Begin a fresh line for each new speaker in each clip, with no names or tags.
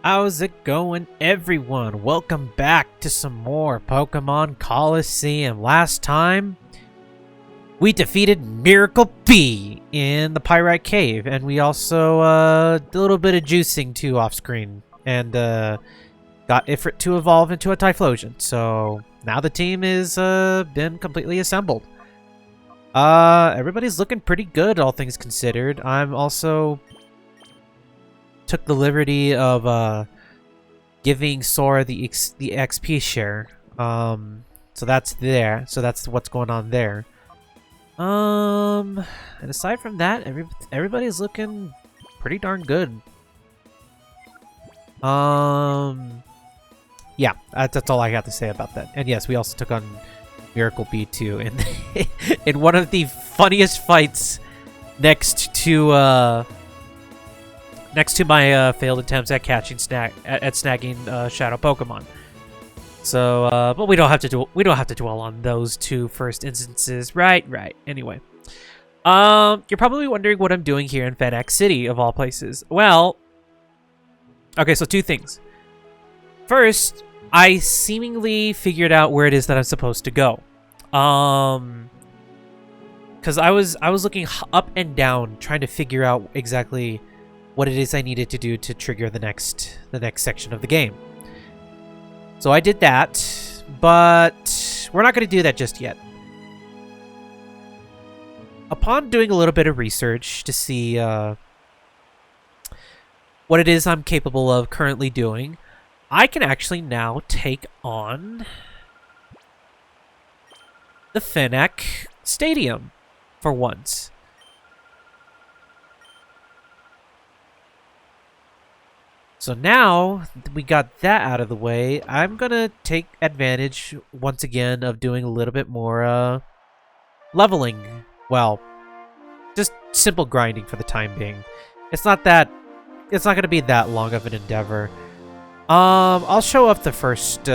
How's it going, everyone? Welcome back to some more Pokemon Colosseum. Last time, we defeated Miracle B in the Pyrite Cave, and we also did a little bit of juicing too off-screen, and got Ifrit to evolve into a Typhlosion. So now the team is been completely assembled. Everybody's looking pretty good, all things considered. I'm also took the liberty of giving Sora the XP share. So that's there. So that's what's going on there. And aside from that, everybody's looking pretty darn good. Yeah, that's all I got to say about that. And yes, we also took on Miracle B2 in one of the funniest fights next to my failed attempts at catching snagging shadow Pokemon. So, but we don't have to dwell on those two first instances, right? Anyway, you're probably wondering what I'm doing here in FedEx City of all places. Well, okay, so two things. First, I seemingly figured out where it is that I'm supposed to go. Because I was looking up and down trying to figure out exactly what it is I needed to do to trigger the next section of the game. So I did that, but we're not going to do that just yet. Upon doing a little bit of research to see what it is I'm capable of currently doing, I can actually now take on the Fennec Stadium for once. So now we got that out of the way, I'm gonna take advantage once again of doing a little bit more leveling. Well, just simple grinding for the time being. It's not gonna be that long of an endeavor. I'll show up the first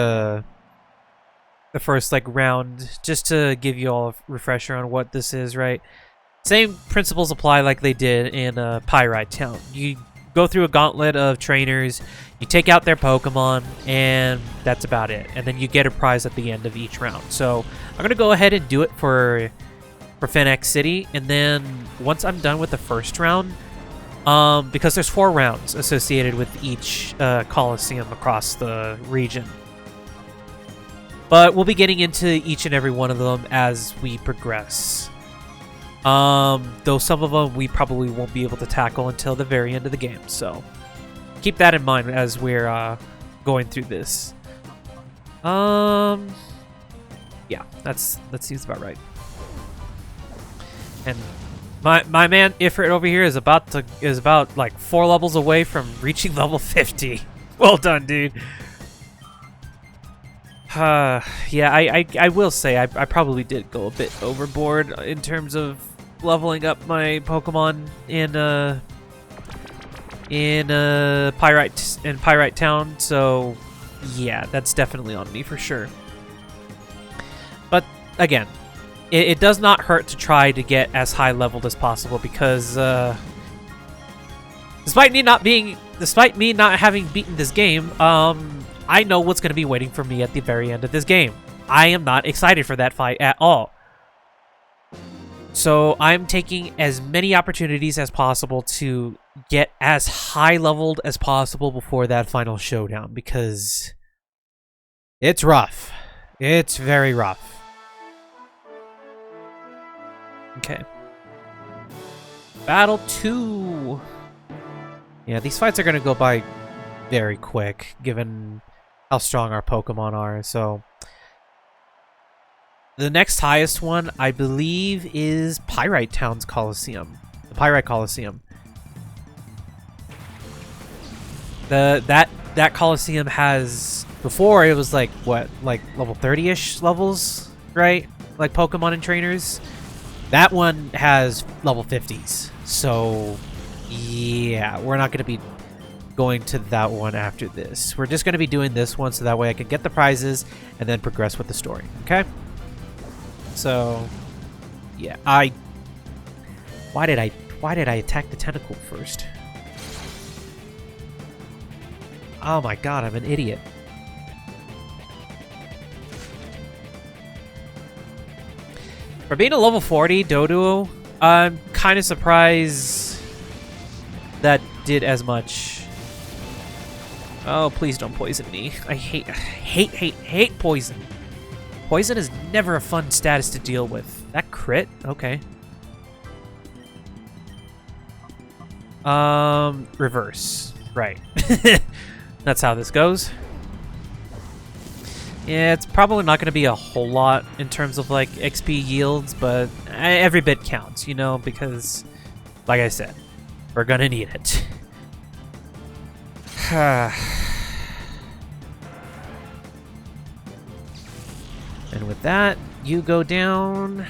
like round just to give you all a refresher on what this is, right? Same principles apply like they did in Pyrite Town. You go through a gauntlet of trainers, you take out their Pokemon, and that's about it. And then you get a prize at the end of each round. So I'm gonna go ahead and do it for Fennec City, and then once I'm done with the first round, because there's 4 rounds associated with each Colosseum across the region. But we'll be getting into each and every one of them as we progress. Though some of them we probably won't be able to tackle until the very end of the game, so keep that in mind as we're going through this. Yeah, that seems about right. And my man Ifrit over here is about like 4 levels away from reaching level 50. Well done, dude. Yeah, I will say I probably did go a bit overboard in terms of leveling up my Pokemon in Pyrite Town, so yeah, that's definitely on me for sure. But again, it does not hurt to try to get as high leveled as possible because despite me not having beaten this game, I know what's going to be waiting for me at the very end of this game. I am not excited for that fight at all. So I'm taking as many opportunities as possible to get as high leveled as possible before that final showdown, because it's rough. It's very rough. Okay. Battle 2. Yeah, these fights are going to go by very quick, given how strong our Pokemon are, so the next highest one, I believe, is Pyrite Town's Colosseum. The Pyrite Colosseum. That Colosseum has, before it was like what, like level 30-ish levels, right? Like Pokemon and trainers. That one has level 50s. So yeah, we're not gonna be going to that one after this. We're just gonna be doing this one so that way I can get the prizes and then progress with the story. Okay? So, yeah, why did I attack the tentacle first? Oh my god, I'm an idiot. For being a level 40 Doduo, I'm kind of surprised that did as much. Oh, please don't poison me. I hate poison. Poison is never a fun status to deal with. That crit? Okay. Reverse. Right. That's how this goes. Yeah, it's probably not going to be a whole lot in terms of, like, XP yields, but every bit counts, you know, because, like I said, we're going to need it. And with that, you go down.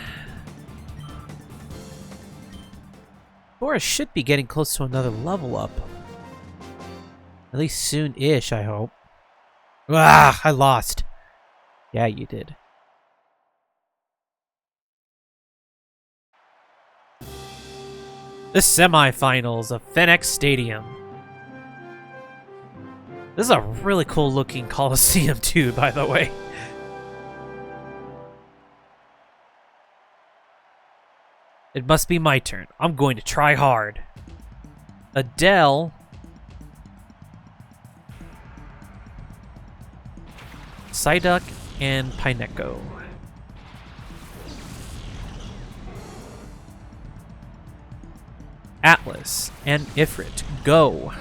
Dora should be getting close to another level up. At least soon-ish, I hope. Ah, I lost. Yeah, you did. The semifinals of Phoenix Stadium. This is a really cool looking Colosseum too, by the way. It must be my turn. I'm going to try hard. Adele. Psyduck and Pineco. Atlas and Ifrit. Go.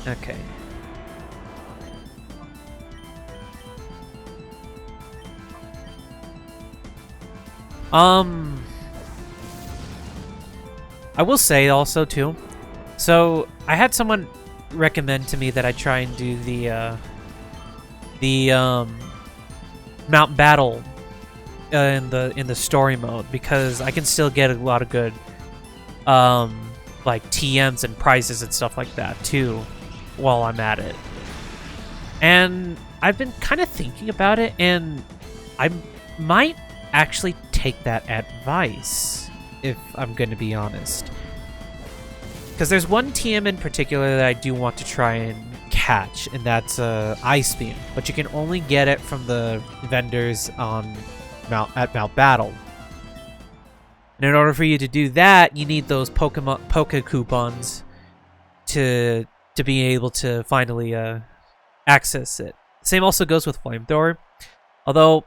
Okay. I will say also too, so I had someone recommend to me that I try and do the Mount Battle in the story mode, because I can still get a lot of good like TMs and prizes and stuff like that too while I'm at it. And I've been kind of thinking about it, and I might actually take that advice, if I'm going to be honest. Because there's one TM in particular that I do want to try and catch, and that's Ice Beam. But you can only get it from the vendors on Mount Battle. And in order for you to do that, you need those Poke coupons to be able to finally access it. Same also goes with Flamethrower. Although,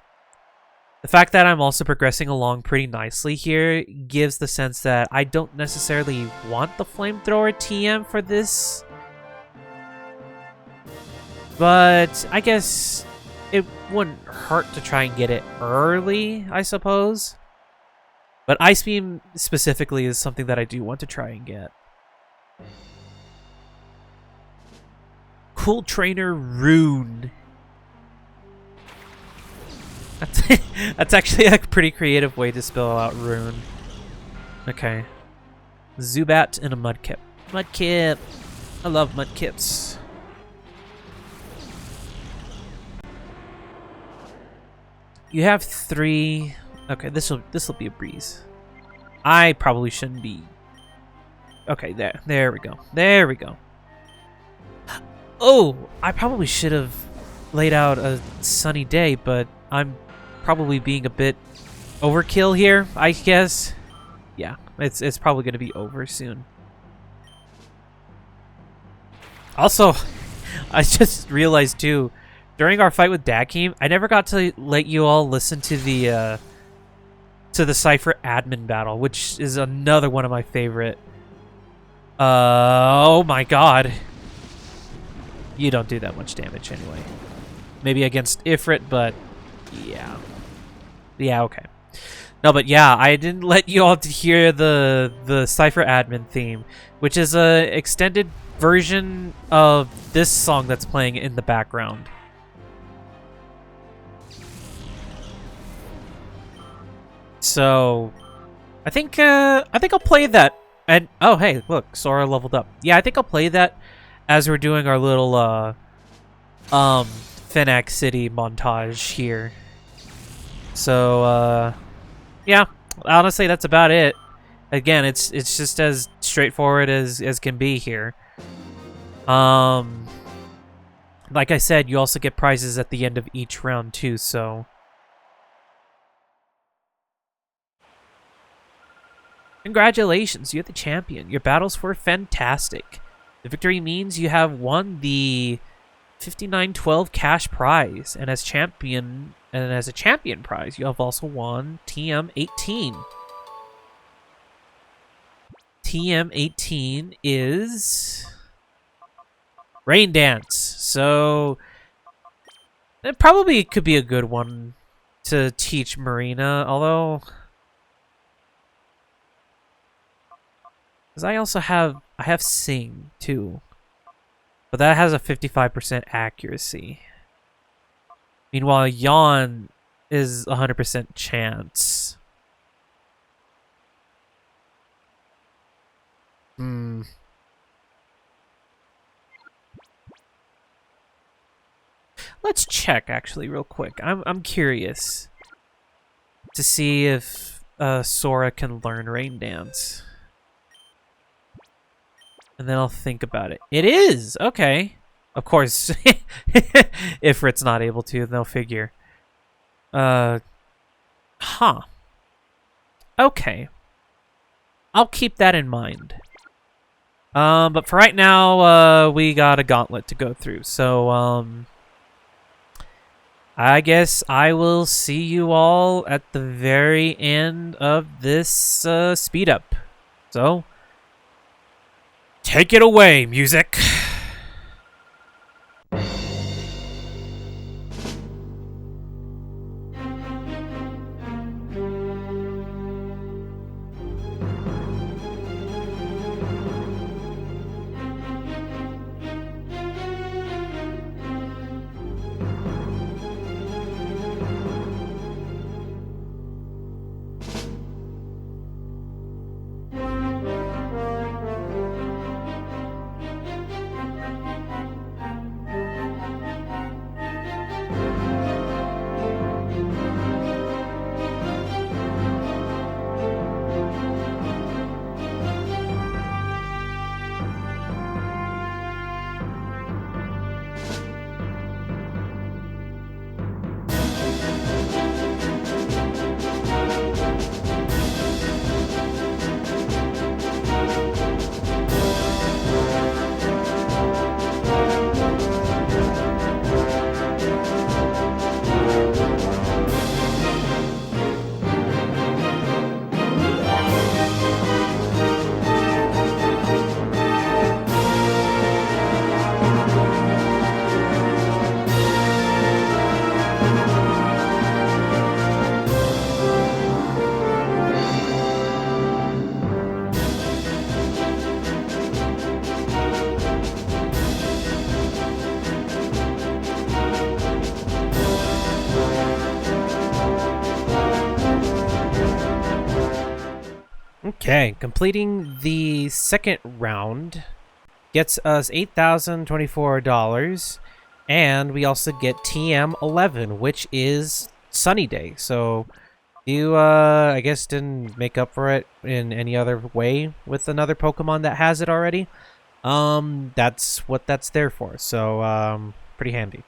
the fact that I'm also progressing along pretty nicely here gives the sense that I don't necessarily want the Flamethrower TM for this. But I guess it wouldn't hurt to try and get it early, I suppose. But Ice Beam specifically is something that I do want to try and get. Cool Trainer Rune. That's actually a pretty creative way to spell out Rune. Okay. Zubat and a Mudkip. Mudkip! I love Mudkips. You have 3... Okay, this'll be a breeze. I probably shouldn't be... Okay, there we go. There we go. Oh! I probably should have laid out a sunny day, but I'm probably being a bit overkill here, I guess. Yeah, it's probably going to be over soon. Also, I just realized too, during our fight with Dakeem, I never got to let you all listen to the Cypher admin battle, which is another one of my favorite. Oh my god. You don't do that much damage anyway. Maybe against Ifrit, but yeah. Yeah, okay. No, but yeah, I didn't let you all to hear the Cypher admin theme, which is a extended version of this song that's playing in the background. So, I think I'll play that. And oh, hey, look, Sora leveled up. Yeah, I think I'll play that as we're doing our little Phoenix City montage here. So, yeah, honestly, that's about it. Again, it's just as straightforward as can be here. Like I said, you also get prizes at the end of each round too, so... Congratulations, you're the champion. Your battles were fantastic. The victory means you have won the 5912 cash prize, and as a champion prize, you have also won TM18. TM18 is Rain Dance, so it probably could be a good one to teach Marina, although because I have Sing too, but that has a 55% accuracy. Meanwhile, Yawn is 100% chance. Let's check actually real quick. I'm curious to see if Sora can learn Rain Dance. And then I'll think about it. It is! Okay. Of course, if Rit's not able to, they'll figure. Huh. Okay. I'll keep that in mind. But for right now, we got a gauntlet to go through. So, I guess I will see you all at the very end of this speed up. So, take it away, music. Okay, completing the second round gets us $8,024, and we also get TM11, which is Sunny Day. So you, I guess, didn't make up for it in any other way with another Pokemon that has it already. That's what that's there for. So, pretty handy.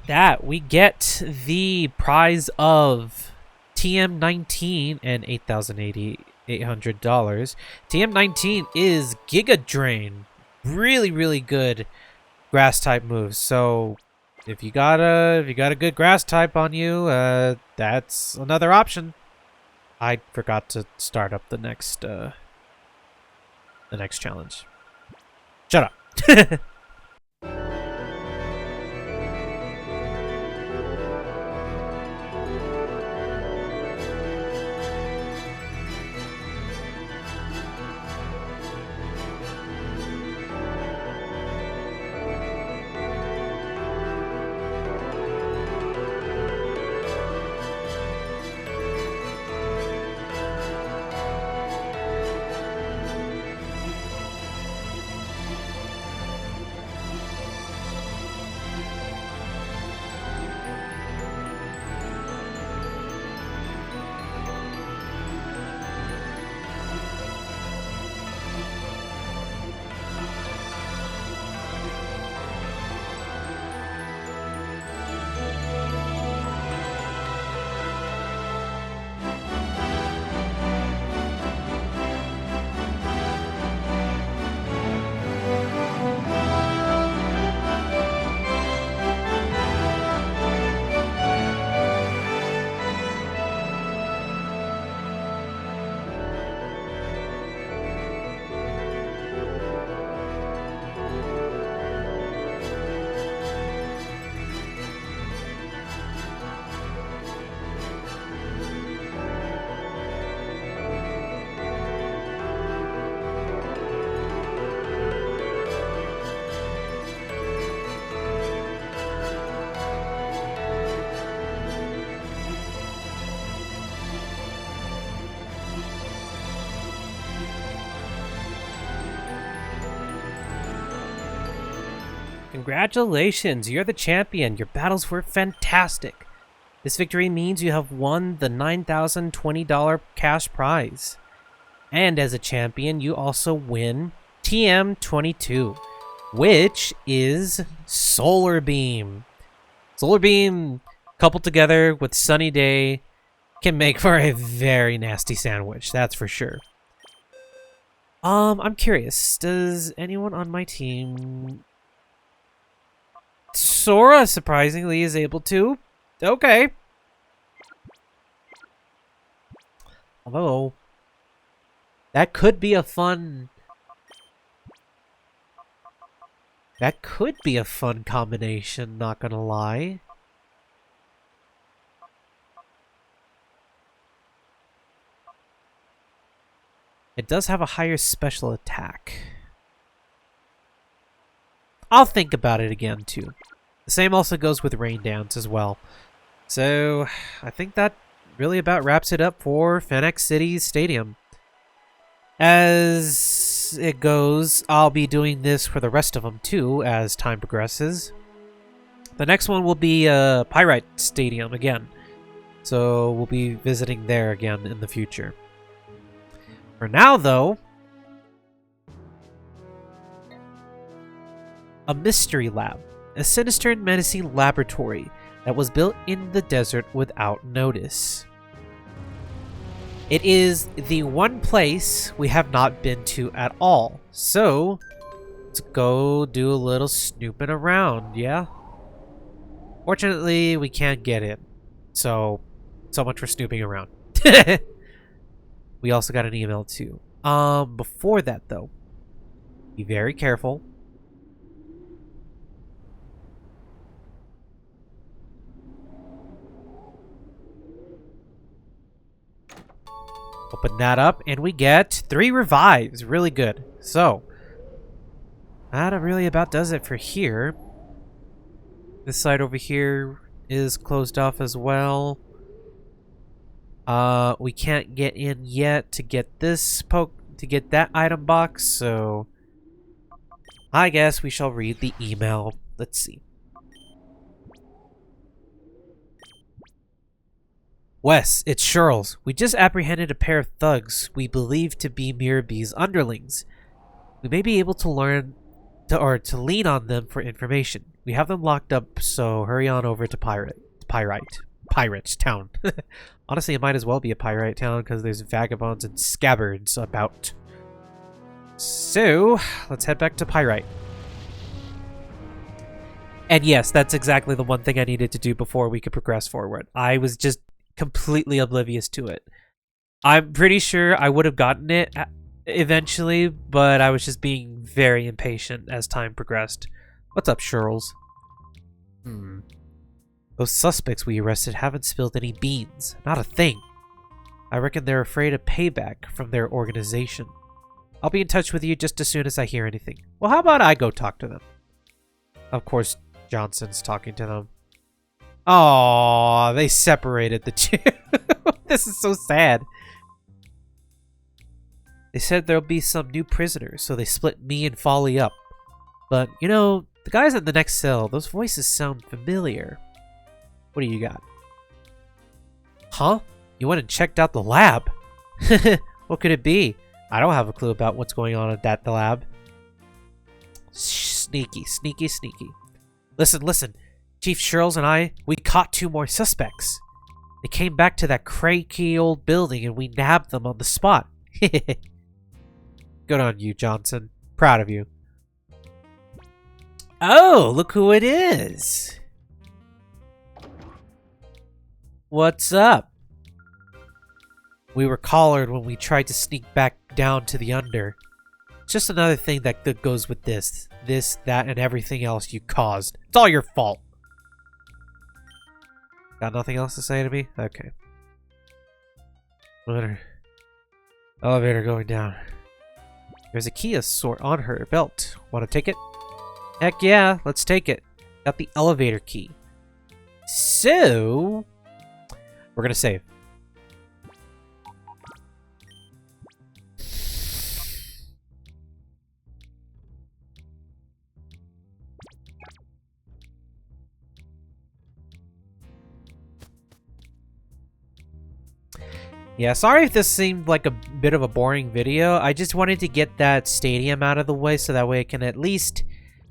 that, we get the prize of TM19 and $8,800. TM19 is Giga Drain. Really, really good grass type moves. So if you got a good grass type on you, that's another option. I forgot to start up the next challenge. Shut up. Congratulations, you're the champion. Your battles were fantastic. This victory means you have won the $9,020 cash prize. And as a champion, you also win TM22, which is Solar Beam. Solar Beam, coupled together with Sunny Day, can make for a very nasty sandwich, that's for sure. I'm curious, does anyone on my team... Sora, surprisingly, is able to. Okay. Although, that could be a fun... That could be a fun combination, not gonna lie. It does have a higher special attack. I'll think about it again, too. The same also goes with Rain Dance as well. So, I think that really about wraps it up for Phoenix City Stadium. As it goes, I'll be doing this for the rest of them, too, as time progresses. The next one will be Pyrite Stadium again. So, we'll be visiting there again in the future. For now, though... A mystery lab, a sinister and menacing laboratory that was built in the desert without notice. It is the one place we have not been to at all, so let's go do a little snooping around, yeah? Fortunately, we can't get in, so much for snooping around. We also got an email too. Before that though, be very careful. Open that up, and we get 3 revives. Really good. So, that really about does it for here. This side over here is closed off as well. We can't get in yet to get this to get that item box, so I guess we shall read the email. Let's see. Wes, it's Shirls. We just apprehended a pair of thugs we believe to be Mirabee's underlings. We may be able to learn to lean on them for information. We have them locked up, so hurry on over to Pirate Town. Honestly, it might as well be a pirate town because there's vagabonds and scabbards about. So, let's head back to Pirate. And yes, that's exactly the one thing I needed to do before we could progress forward. I was just completely oblivious to it. I'm pretty sure I would have gotten it eventually, but I was just being very impatient as time progressed. What's up, Shirls? Those suspects we arrested haven't spilled any beans. Not a thing. I reckon they're afraid of payback from their organization. I'll be in touch with you just as soon as I hear anything. Well, how about I go talk to them? Of course, Johnson's talking to them. Oh, they separated the two. This is so sad. They said there'll be some new prisoners, so they split me and Folly up. But, you know, the guys in the next cell, those voices sound familiar. What do you got? Huh? You went and checked out the lab? What could it be? I don't have a clue about what's going on at the lab. Sneaky, sneaky, sneaky. Listen. Chief Shirls and I, we caught 2 more suspects. They came back to that cranky old building and we nabbed them on the spot. Good on you, Johnson. Proud of you. Oh, look who it is. What's up? We were collared when we tried to sneak back down to the under. It's just another thing that goes with this, that, and everything else you caused. It's all your fault. Got nothing else to say to me? Okay. Elevator going down. There's a key of sort on her belt. Want to take it? Heck yeah, let's take it. Got the elevator key. So, we're gonna save. Yeah, sorry if this seemed like a bit of a boring video. I just wanted to get that stadium out of the way so that way I can at least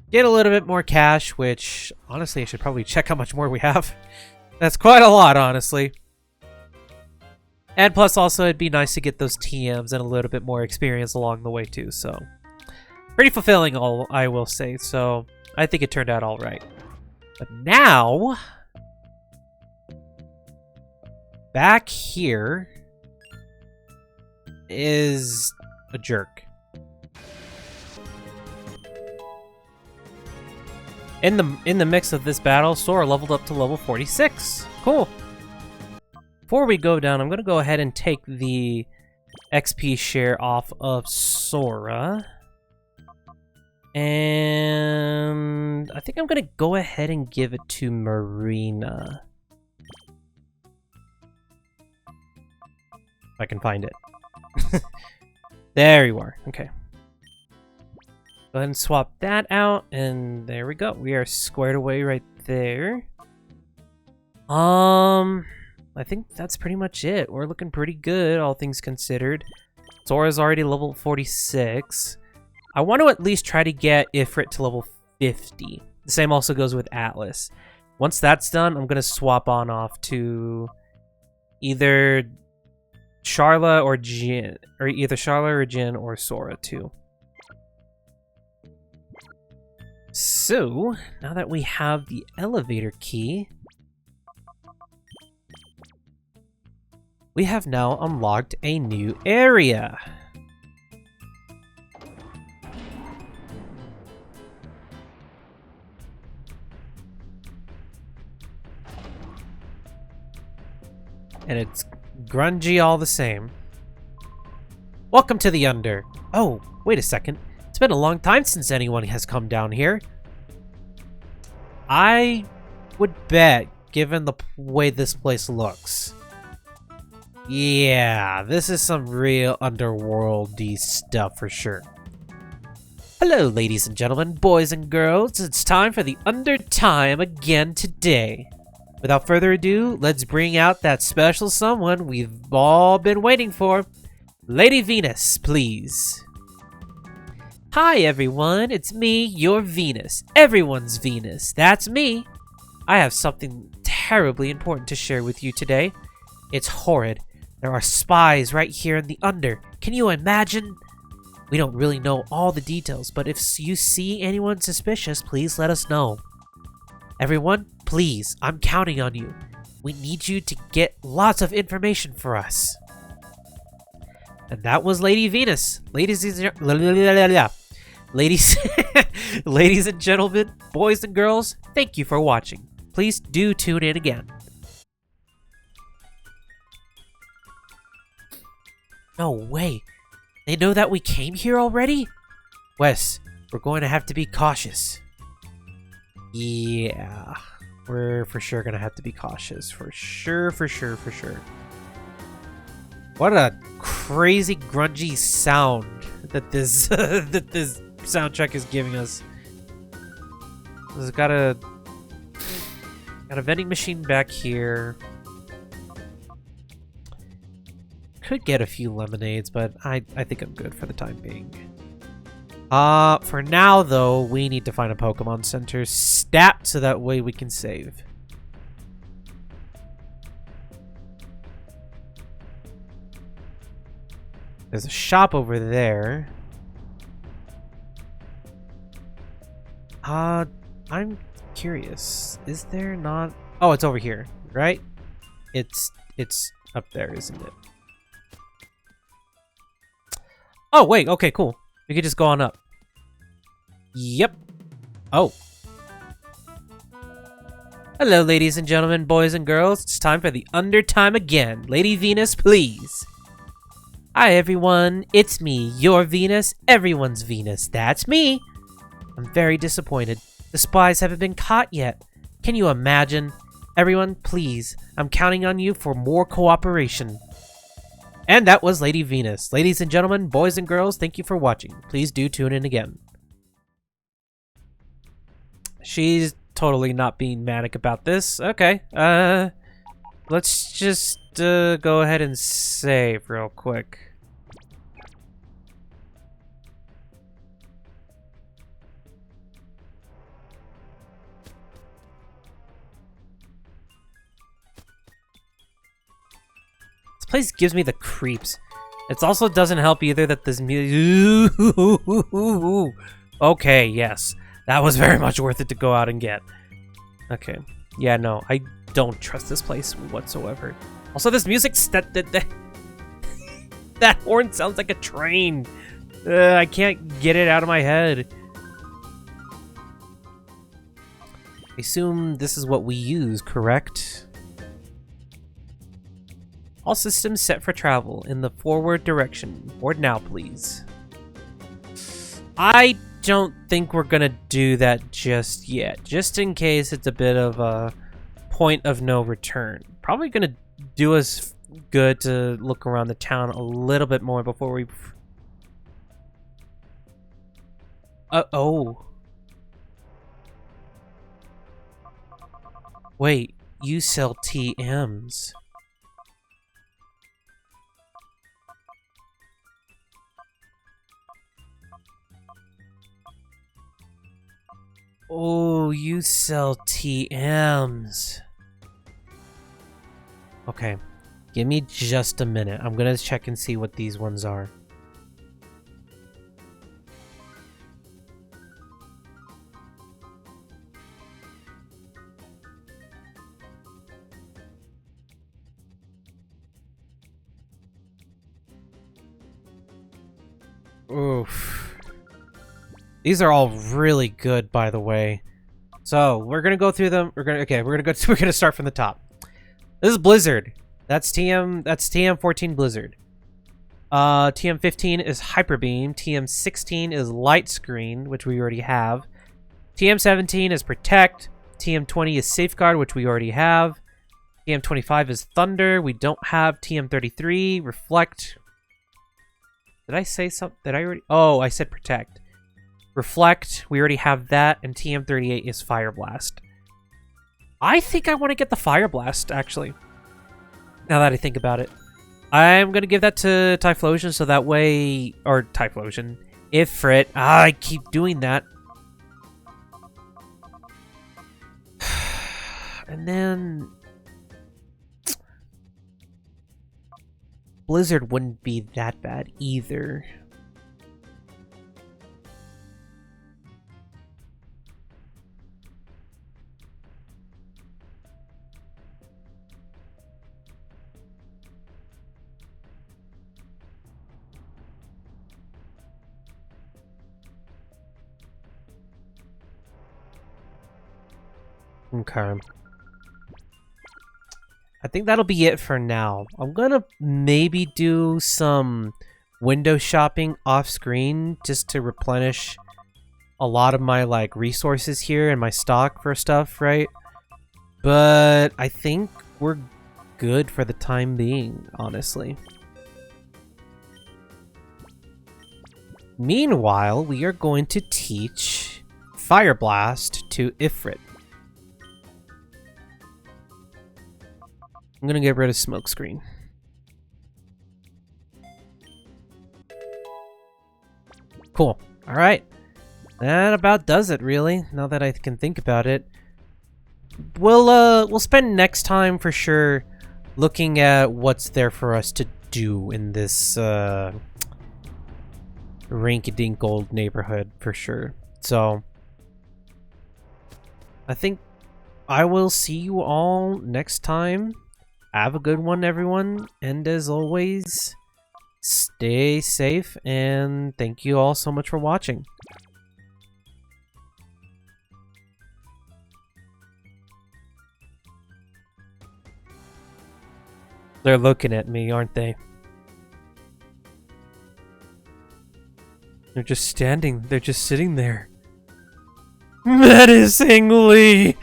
get a little bit more cash, which, honestly, I should probably check how much more we have. That's quite a lot, honestly. And plus, also, it'd be nice to get those TMs and a little bit more experience along the way, too, so. Pretty fulfilling, I will say, so I think it turned out all right. But now, back here is a jerk. In the mix of this battle, Sora leveled up to level 46. Cool. Before we go down, I'm going to go ahead and take the XP share off of Sora. And I think I'm going to go ahead and give it to Marina. If I can find it. There you are. Okay. Go ahead and swap that out, and there we go. We are squared away right there. I think that's pretty much it. We're looking pretty good, all things considered. Sora's already level 46. I want to at least try to get Ifrit to level 50. The same also goes with Atlas. Once that's done, I'm going to swap on off to either Sharla or Jin, or either Sharla or Jin or Sora too. So, now that we have the elevator key, we have now unlocked a new area. And it's grungy all the same. Welcome to the Under. Oh, wait a second. It's been a long time since anyone has come down here. I would bet, given the way this place looks. Yeah, this is some real underworld-y stuff for sure. Hello, ladies and gentlemen, boys and girls. It's time for the Under time again today. Without further ado, let's bring out that special someone we've all been waiting for. Lady Venus, please. Hi everyone, it's me, your Venus. Everyone's Venus. That's me. I have something terribly important to share with you today. It's horrid. There are spies right here in the Under. Can you imagine? We don't really know all the details, but if you see anyone suspicious, please let us know. Everyone, please, I'm counting on you. We need you to get lots of information for us. And that was Lady Venus. Ladies and gentlemen, boys and girls, thank you for watching. Please do tune in again. No way. They know that we came here already? Wes, we're going to have to be cautious. Yeah, we're for sure going to have to be cautious. For sure. What a crazy grungy sound that this that this soundtrack is giving us. There's got a vending machine back here. Could get a few lemonades, but I think I'm good for the time being. For now though, we need to find a Pokemon Center stat so that way we can save. There's a shop over there. I'm curious. Is there not? Oh, it's over here, right? It's up there, isn't it? Oh, wait. Okay, cool. We could just go on up. Yep. Oh. Hello, ladies and gentlemen, boys and girls. It's time for the Under time again. Lady Venus, please. Hi, everyone. It's me, your Venus, everyone's Venus. That's me. I'm very disappointed. The spies haven't been caught yet. Can you imagine? Everyone, please. I'm counting on you for more cooperation. And that was Lady Venus. Ladies and gentlemen, boys and girls, thank you for watching. Please do tune in again. She's totally not being manic about this. Okay. Let's just go ahead and save real quick. This place gives me the creeps. It also doesn't help either that this music. Okay, yes. That was very much worth it to go out and get. Okay. Yeah, no, I don't trust this place whatsoever. Also, this music that horn sounds like a train. I can't get it out of my head. I assume this is what we use, correct? All systems set for travel in the forward direction. Board now, please. I don't think we're gonna do that just yet. Just in case it's a bit of a point of no return. Probably gonna do us good to look around the town a little bit more before we... oh. Wait, you sell TMs. Oh, you sell TMs. Okay, give me just a minute. I'm gonna check and see what these ones are. Oof. These are all really good, by the way. So we're gonna go through them. We're gonna start from the top. This is Blizzard. That's TM14 Blizzard. TM15 is Hyper Beam. TM16 is Light Screen, which we already have. TM17 is Protect. TM20 is Safeguard, which we already have. TM25 is Thunder. We don't have. TM33 Reflect. Did I say something? Did I already? Oh, I said Protect. Reflect, we already have that, and TM38 is Fire Blast. I think I want to get the Fire Blast, actually. Now that I think about it. I'm going to give that to Typhlosion, so that way... Or Typhlosion. Ifrit. Ah, I keep doing that. And then Blizzard wouldn't be that bad either. Okay. I think that'll be it for now. I'm gonna maybe do some window shopping off screen just to replenish a lot of my like resources here and my stock for stuff, right? But I think we're good for the time being, honestly. Meanwhile, we are going to teach Fire Blast to Ifrit. I'm gonna get rid of Smokescreen. Cool. Alright. That about does it, really, now that I can think about it. We'll spend next time for sure looking at what's there for us to do in this rinky-dink old neighborhood for sure. So I think I will see you all next time. Have a good one, everyone, and as always, stay safe, and thank you all so much for watching. They're looking at me, aren't they? They're just standing, they're just sitting there. Menacingly!